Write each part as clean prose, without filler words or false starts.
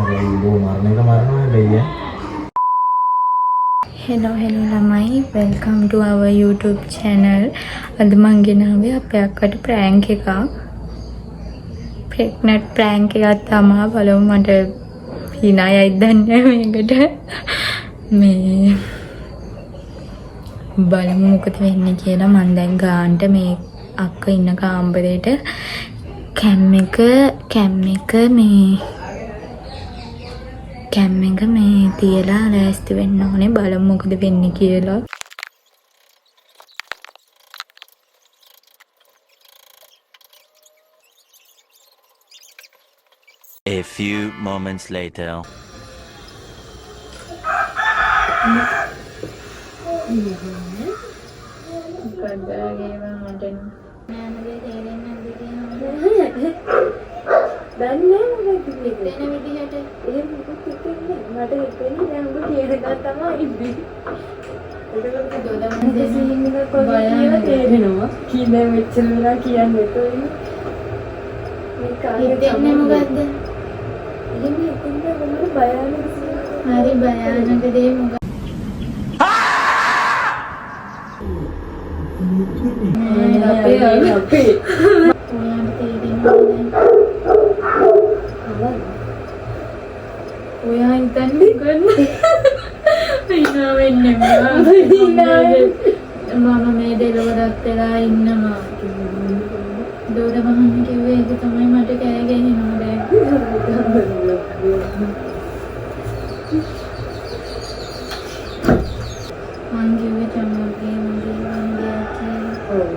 अरे वो मारने का मारना है भैया. hello ළමයි welcome to our YouTube channel. අද මං ගෙනාවේ අපේ අක්කට prank එකක්. pregnant prank එකක් තමයි. බලමු මට hinaයයිද දන්නේ මේකට. මේ බලමු මොකද වෙන්නේ කියලා. මං දැන් ගාන්ට මේ අක්ක ඉන්න කාමරේට කැම් එක මේ තියලා ලෑස්ති වෙන්න ඕනේ. බලමු මොකද වෙන්නේ කියලා. A few moments later. හරි භයානක දේ මොකක්ද? ඔයා හිතන්නේ කොහොමද? ඉන්නවා වෙන්නේ මම මේ දෙලවරත් වෙලා ඉන්නවා. දොර වහන්න කිව්වේ ඒක තමයි මට කෑ ගහනවා දැන්. මං කිව්වේ චම්මගේ මගේ වන්දියා කියලා. ඔව්.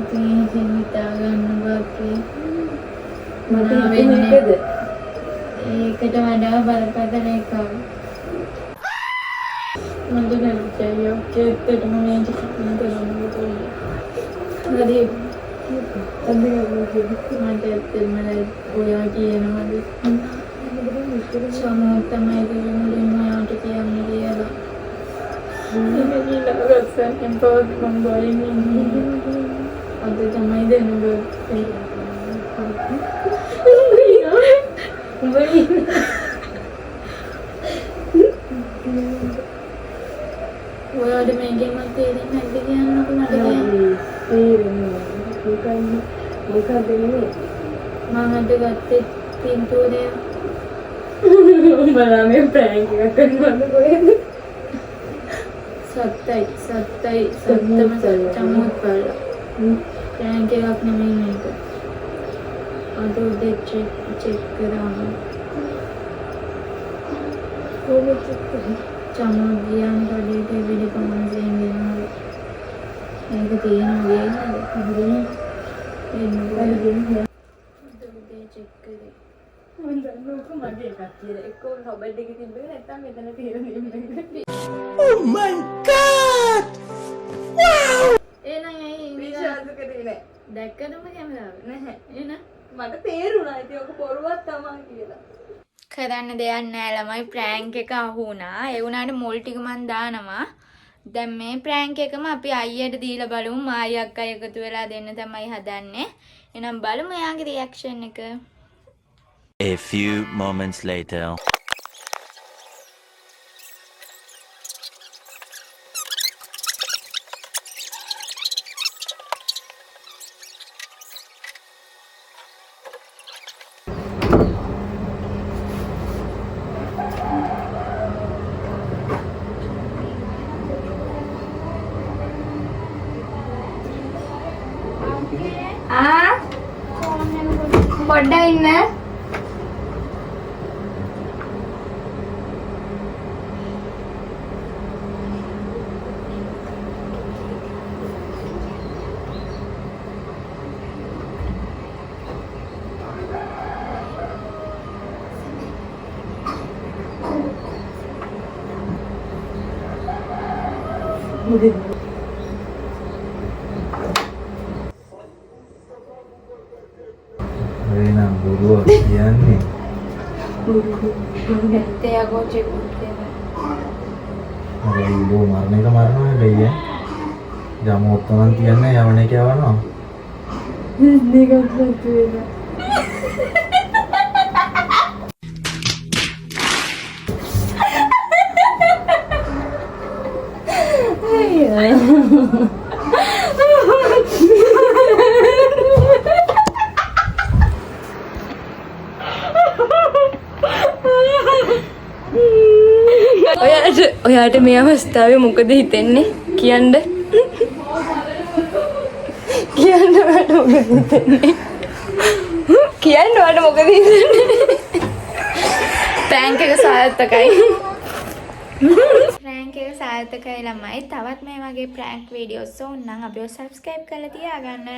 ඉතින් හිතා ගන්න බාකේ. මට වෙන්නේද? ඒකට වඩා බලපෑම එකක්. මම දැක්කේ ඔක්කේට මම මේක කරනවා. හරි. මට ඇත්තටම ඔයා කියනවාද? සමහර තමයි මුලින්ම යාට කියන්නේ කියලා. ඉතින් නගස්සන් එම්පවර් මම බයින්නේ. අද තමයි දෙන්නේ. ඔයාට මේකෙන් මම තේරෙන්නේ නැද්ද කියන්නකො මට කියන්න. මොකක්ද නේ? මම අද ගත්තේ පින්තූරය. බලන්නේ ප්‍රෑන්ක් එකක් කරනවද කොහෙද? සත්තම සත්තමත් බලලා. ප්‍රෑන්ක් එකක් නෙමෙයි මේක. අද උදේ චෙක් කරාම. කොහොමද චෙක් කරන්නේ? චමෝගියන් කඩේට විලි කොමන්සෙන් ගෙනවා. මේක තියෙනවා නේද? එන්නේ. උදේ චෙක් කරේ. මම දන්නවක මගේ එකක් කියලා. එක්ක රොබර්ට් එකේ තිබ්බේ නැත්තම් මෙතන තියෙන. Oh my god! Wow! එනං ඇයි විශ්වාස කරේ නෑ. දැක්කදම කැමරාව නැහැ. එන මට තේරුණා ඉතින් ඔක බොරුවක් තමයි කියලා. කරන්න දෙයක් නෑ ළමයි. ප්‍රෑන්ක් එක අහු වුණා. ඒ වුණාට මුල් ටික මන් දානවා. දැන් මේ ප්‍රෑන්ක් එකම අපි අයියට දීලා බලමු. මායි අක්කයි එකතු වෙලා දෙන්න තමයි හදන්නේ. එහෙනම් බලමු එයාගේ රියැක්ෂන් එක. A few moments later. පොඩ්ඩක් ඉන්න. अरे ना बुरुआ කියන්නේ. ते अगो चेक करते हैं. अरे वो मारने का मारना है भैया. जामो उत्तम තියන්නේ යවණ එක යවනවා. නිකන් සතුටුයි. ඔයාට මේ අවස්ථාවේ මොකද හිතෙන්නේ? කියන්න. කියන්න ඔයාට මොකද හිතෙන්නේ? කියන්න ඔයාට මොකද හිතෙන්නේ? ප්‍රෑන්ක් එක සාර්ථකයි. ප්‍රෑන්ක් එක සාර්ථකයි ළමයි. තවත් මේ වගේ ප්‍රෑන්ක් වීඩියෝස් ඕනනම් අපිව සබ්ස්ක්‍රයිබ් කරලා තියාගන්න.